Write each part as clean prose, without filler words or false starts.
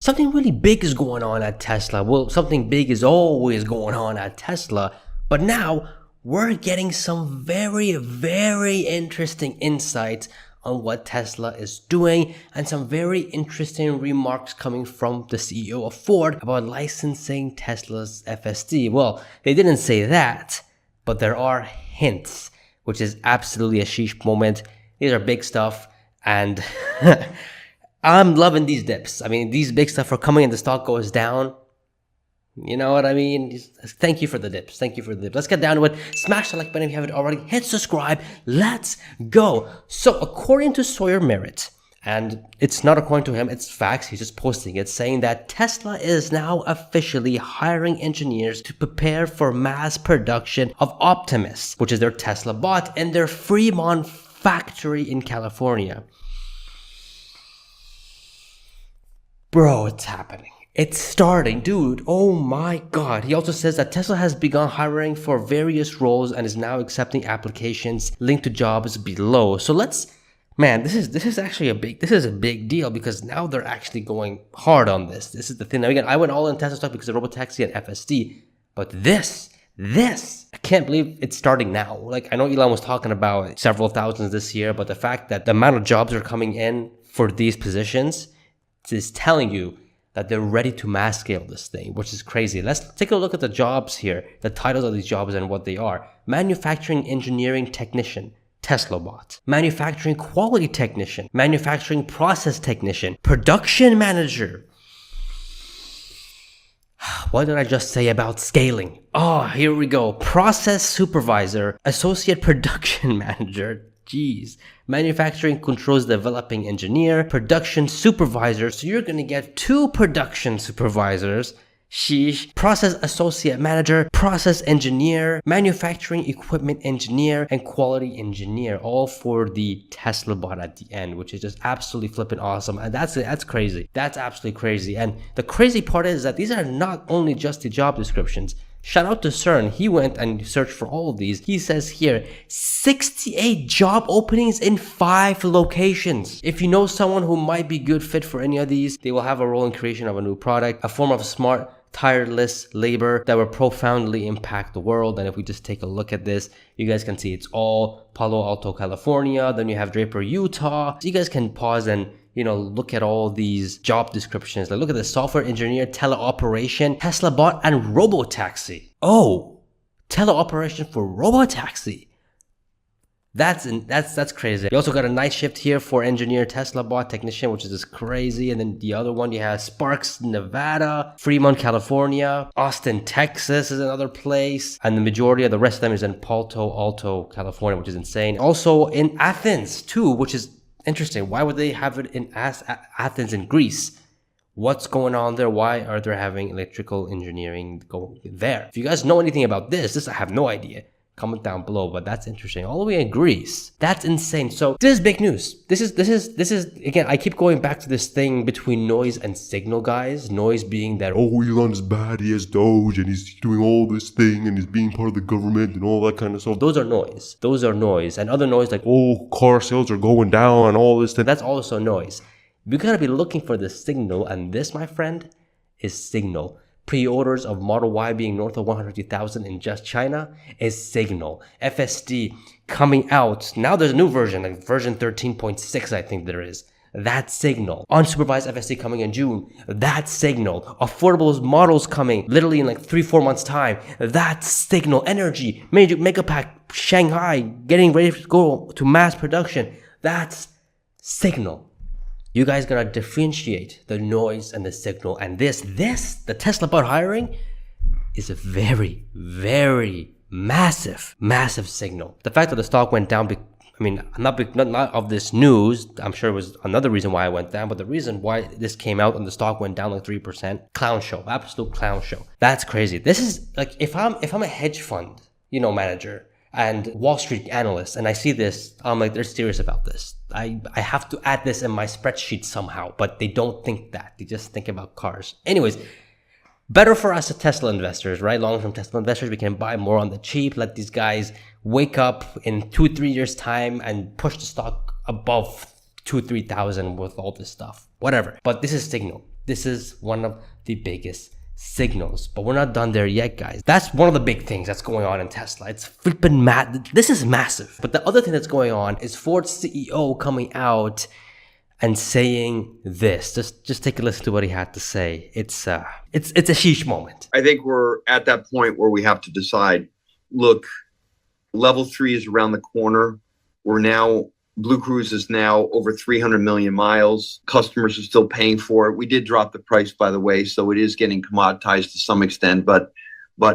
something really big is going on at Tesla. Well, something big is always going on at Tesla, but now we're getting some very, very interesting insights on what Tesla is doing and some very interesting remarks coming from the CEO of Ford about licensing Tesla's FSD. Well, they didn't say that, but there are hints, which is absolutely a sheesh moment. These are big stuff, and I'm loving these dips. I mean, these big stuff are coming and the stock goes down. You know what I mean? Thank you for the dips. Thank you for the dips. Let's get down to it. Smash the like button if you haven't already. Hit subscribe. Let's go. So according to Sawyer Merritt, and it's not according to him, it's facts, he's just posting it, saying that Tesla is now officially hiring engineers to prepare for mass production of Optimus, which is their Tesla bot, in their Fremont factory in California. Bro, it's happening. It's starting, dude. Oh my God. He also says that Tesla has begun hiring for various roles and is now accepting applications linked to jobs below. So man, this is actually a big deal, because now they're actually going hard on this. This is the thing. Now again, I went all in Tesla stock because of Robotaxi and FSD, but this, I can't believe it's starting now. Like, I know Elon was talking about several thousands this year, but the fact that the amount of jobs are coming in for these positions is telling you that they're ready to mass scale this thing, which is crazy. Let's take a look at the jobs here, the titles of these jobs and what they are. Manufacturing engineering technician, Tesla bot. Manufacturing quality technician, manufacturing process technician, production manager. What did I just say about scaling? Oh, here we go. Process supervisor, associate production manager. Jeez. Manufacturing controls developing engineer, production supervisor. So you're going to get 2 production supervisors. Sheesh. Process associate manager, process engineer, manufacturing equipment engineer, and quality engineer, all for the Tesla bot at the end, which is just absolutely flipping awesome. And that's crazy. That's absolutely crazy. And the crazy part is that these are not only just the job descriptions. Shout out to CERN. He went and searched for all of these. He says here, 68 job openings in 5 locations. If you know someone who might be good fit for any of these, they will have a role in creation of a new product, a form of smart, tireless labor that will profoundly impact the world. And if we just take a look at this, you guys can see it's all Palo Alto, California. Then you have Draper, Utah. So you guys can pause and look at all these job descriptions. Like, look at the software engineer, teleoperation, Tesla bot, and Robotaxi. Oh, teleoperation for Robotaxi. That's crazy. You also got a night shift here for engineer, Tesla bot, technician, which is just crazy. And then the other one, you have Sparks, Nevada, Fremont, California, Austin, Texas is another place. And the majority of the rest of them is in Palo Alto, California, which is insane. Also in Athens too, which is interesting. Why would they have it in Athens in Greece? What's going on there? Why are they having electrical engineering go there? If you guys know anything about this I have no idea. Comment down below, but that's interesting. All the way in Greece. That's insane. So this is big news. This is again, I keep going back to this thing between noise and signal, guys. Noise being that, oh, Elon's bad, he has Doge and he's doing all this thing and he's being part of the government and all that kind of stuff. Those are noise. And other noise like, oh, car sales are going down and all this thing. That's also noise. We gotta be looking for the signal, and this, my friend, is signal. Pre-orders of Model Y being north of 150,000 in just China is signal. FSD coming out. Now there's a new version, like version 13.6, I think there is. That's signal. Unsupervised FSD coming in June. That's signal. Affordable models coming literally in like 3-4 months time. That's signal. Energy, major Megapack, Shanghai, getting ready to go to mass production. That's signal. You guys gotta differentiate the noise and the signal. And the Tesla bot hiring is a very, very massive signal. The fact that the stock went down, not of this news, I'm sure it was another reason why it went down, but the reason why this came out and the stock went down like 3%, clown show, absolute clown show. That's crazy. This is like, if I'm a hedge fund, manager, and Wall Street analysts, and I see this, I'm like, they're serious about this. I have to add this in my spreadsheet somehow, but they don't think that. They just think about cars. Anyways, better for us as Tesla investors, right? Long-term Tesla investors, we can buy more on the cheap, let these guys wake up in 2-3 years time and push the stock above 2,000-3,000 with all this stuff, whatever. But this is signal. This is one of the biggest signals, but we're not done there yet, guys. That's one of the big things that's going on in Tesla. It's flipping mad. This is massive. But the other thing that's going on is Ford's CEO coming out and saying this. Just take a listen to what he had to say. It's a sheesh moment. I think we're at that point where we have to decide, look, level 3 is around the corner. Blue Cruise is now over 300 million miles. Customers are still paying for it. We did drop the price, by the way, so it is getting commoditized to some extent, but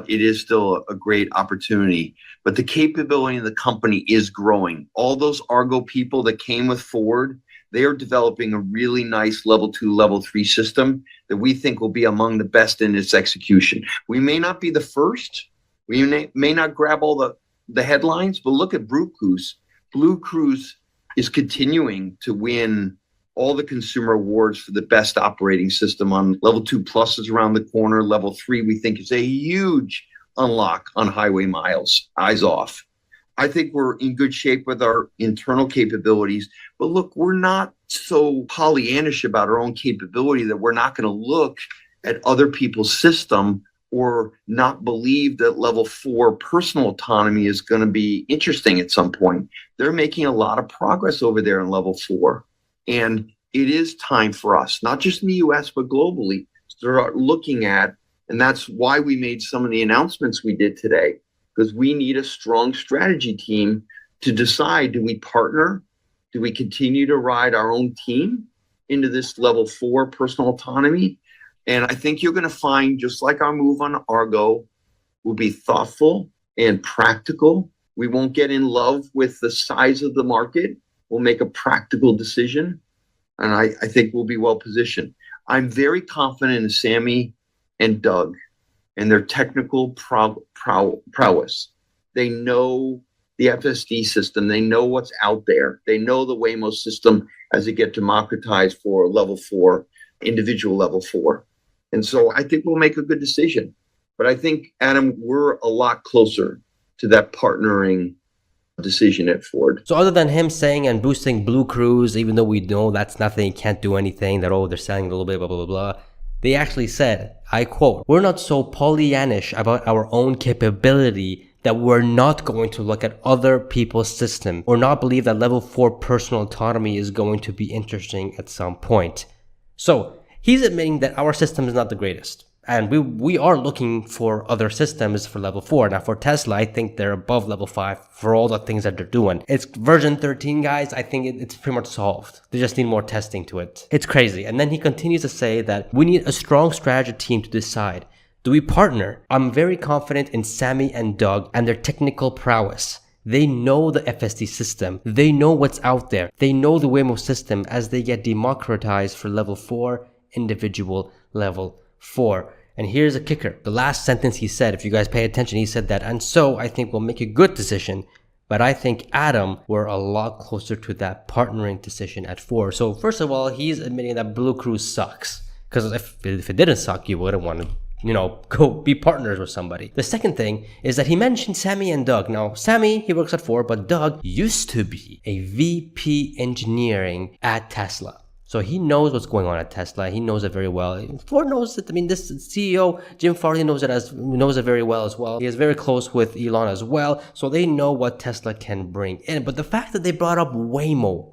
it is still a great opportunity. But the capability of the company is growing. All those Argo people that came with Ford, they are developing a really nice level 2, level 3 system that we think will be among the best in its execution. We may not be the first. We may not grab all the headlines, but look at Blue Cruise. Blue Cruise is continuing to win all the consumer awards for the best operating system. On level 2 plus is around the corner. Level 3, we think, is a huge unlock on highway miles. Eyes off. I think we're in good shape with our internal capabilities, but look, we're not so Pollyannish about our own capability that we're not going to look at other people's system or not believe that level 4 personal autonomy is going to be interesting at some point. They're making a lot of progress over there in level 4. And it is time for us, not just in the US, but globally, to start looking at, and that's why we made some of the announcements we did today, because we need a strong strategy team to decide, do we partner? Do we continue to ride our own team into this level 4 personal autonomy? And I think you're going to find, just like our move on Argo, we'll be thoughtful and practical. We won't get in love with the size of the market. We'll make a practical decision. And I think we'll be well positioned. I'm very confident in Sammy and Doug and their technical prowess. They know the FSD system. They know what's out there. They know the Waymo system as it gets democratized for level 4, individual level 4. And so I think we'll make a good decision. But I think, Adam, we're a lot closer to that partnering decision at Ford. So other than him saying and boosting Blue Cruise, even though we know that's nothing, can't do anything, that, they're selling a little bit, blah, blah, blah, blah, they actually said, I quote, "We're not so Pollyannish about our own capability that we're not going to look at other people's system or not believe that level 4 personal autonomy is going to be interesting at some point." So he's admitting that our system is not the greatest. And we are looking for other systems for level 4. Now for Tesla, I think they're above level 5 for all the things that they're doing. It's version 13, guys. I think it's pretty much solved. They just need more testing to it. It's crazy. And then he continues to say that we need a strong strategy team to decide. Do we partner? I'm very confident in Sammy and Doug and their technical prowess. They know the FSD system. They know what's out there. They know the Waymo system as they get democratized for level 4, individual level 4. And here's a kicker. The last sentence he said, if you guys pay attention, he said that, and so I think we'll make a good decision. But I think, Adam, we're a lot closer to that partnering decision at Ford. So first of all, he's admitting that Blue Cruise sucks. Because if it didn't suck, you wouldn't want to, go be partners with somebody. The second thing is that he mentioned Sammy and Doug. Now, Sammy, he works at Ford, but Doug used to be a VP engineering at Tesla. So he knows what's going on at Tesla. He knows it very well. Ford knows it. I mean, this CEO, Jim Farley, knows it very well as well. He is very close with Elon as well. So they know what Tesla can bring in. But the fact that they brought up Waymo,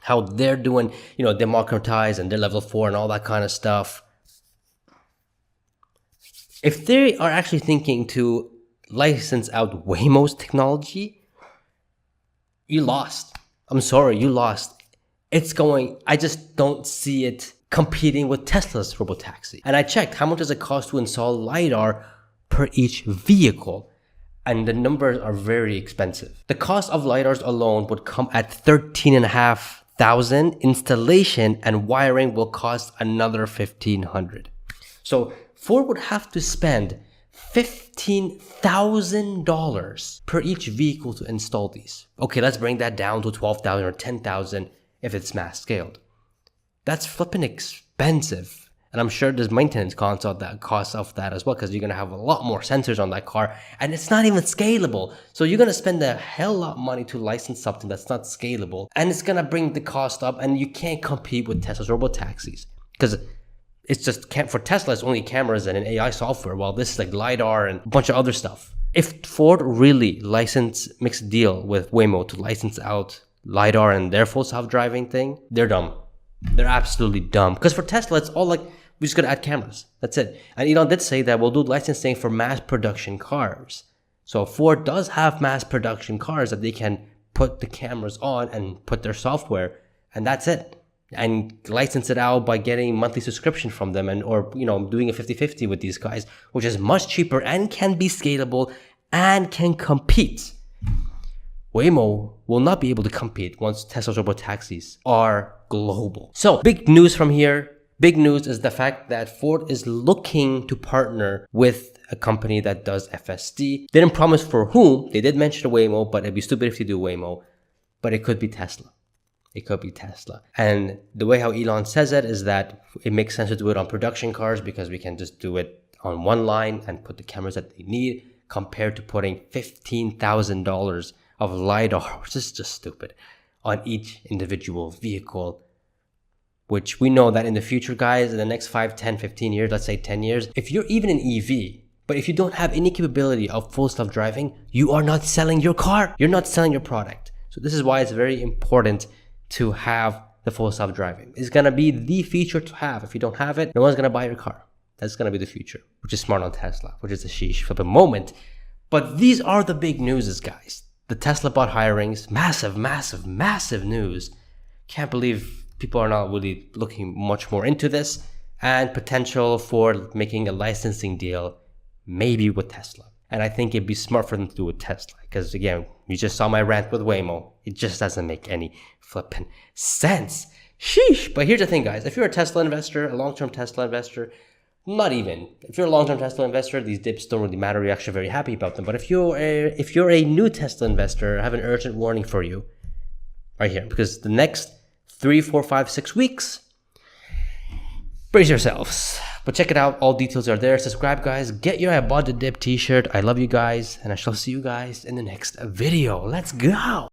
how they're doing, democratize and they're level 4 and all that kind of stuff. If they are actually thinking to license out Waymo's technology, you lost. I'm sorry, you lost. I just don't see it competing with Tesla's robotaxi. And I checked, how much does it cost to install LiDAR per each vehicle? And the numbers are very expensive. The cost of LiDARs alone would come at $13,500. Installation and wiring will cost another $1,500. So Ford would have to spend $15,000 per each vehicle to install these. Okay, let's bring that down to $12,000 or $10,000 if it's mass scaled. That's flipping expensive. And I'm sure there's maintenance costs of that as well, because you're going to have a lot more sensors on that car, and it's not even scalable. So you're going to spend a hell lot of money to license something that's not scalable, and it's going to bring the cost up, and you can't compete with Tesla's robotaxis. Because It's just for Tesla, it's only cameras and an AI software, while this is like LiDAR and a bunch of other stuff. If Ford really makes a deal with Waymo to license out LiDAR and their full self-driving thing, they're dumb. They're absolutely dumb. Because for Tesla, it's all like, we're just going to add cameras. That's it. And Elon did say that we'll do licensing for mass production cars. So Ford does have mass production cars that they can put the cameras on and put their software, and that's it. And license it out by getting monthly subscription from them, or doing a 50-50 with these guys, which is much cheaper and can be scalable and can compete. Waymo will not be able to compete once Tesla's robotaxis are global. So big news from here. Big news is the fact that Ford is looking to partner with a company that does FSD. They didn't promise for whom. They did mention Waymo, but it'd be stupid if you do Waymo. But it could be Tesla. It could be Tesla. And the way how Elon says it is that it makes sense to do it on production cars because we can just do it on one line and put the cameras that they need, compared to putting $15,000 of LiDAR, which is just stupid, on each individual vehicle. Which we know that in the future, guys, in the next 5, 10, 15 years, let's say 10 years, if you're even an EV, but if you don't have any capability of full self-driving, you are not selling your car. You're not selling your product. So this is why it's very important to have the full self-driving. It's going to be the feature to have. If you don't have it, no one's going to buy your car. That's going to be the future, which is smart on Tesla, which is a sheesh for the moment. But these are the big newses, guys. The Tesla bot hirings, massive, massive, massive news. Can't believe people are not really looking much more into this, and potential for making a licensing deal, maybe with Tesla. And I think it'd be smart for them to do with Tesla, because again, you just saw my rant with Waymo. It just doesn't make any flipping sense. Sheesh. But here's the thing, guys. If you're a Tesla investor, a long-term Tesla investor, not even. If you're a long-term Tesla investor, these dips don't really matter. You're actually very happy about them. But if you're a new Tesla investor, I have an urgent warning for you right here, because the next 3, 4, 5, 6 weeks, brace yourselves. But check it out. All details are there. Subscribe, guys. Get your I Bought the Dip t-shirt. I love you guys, and I shall see you guys in the next video. Let's go.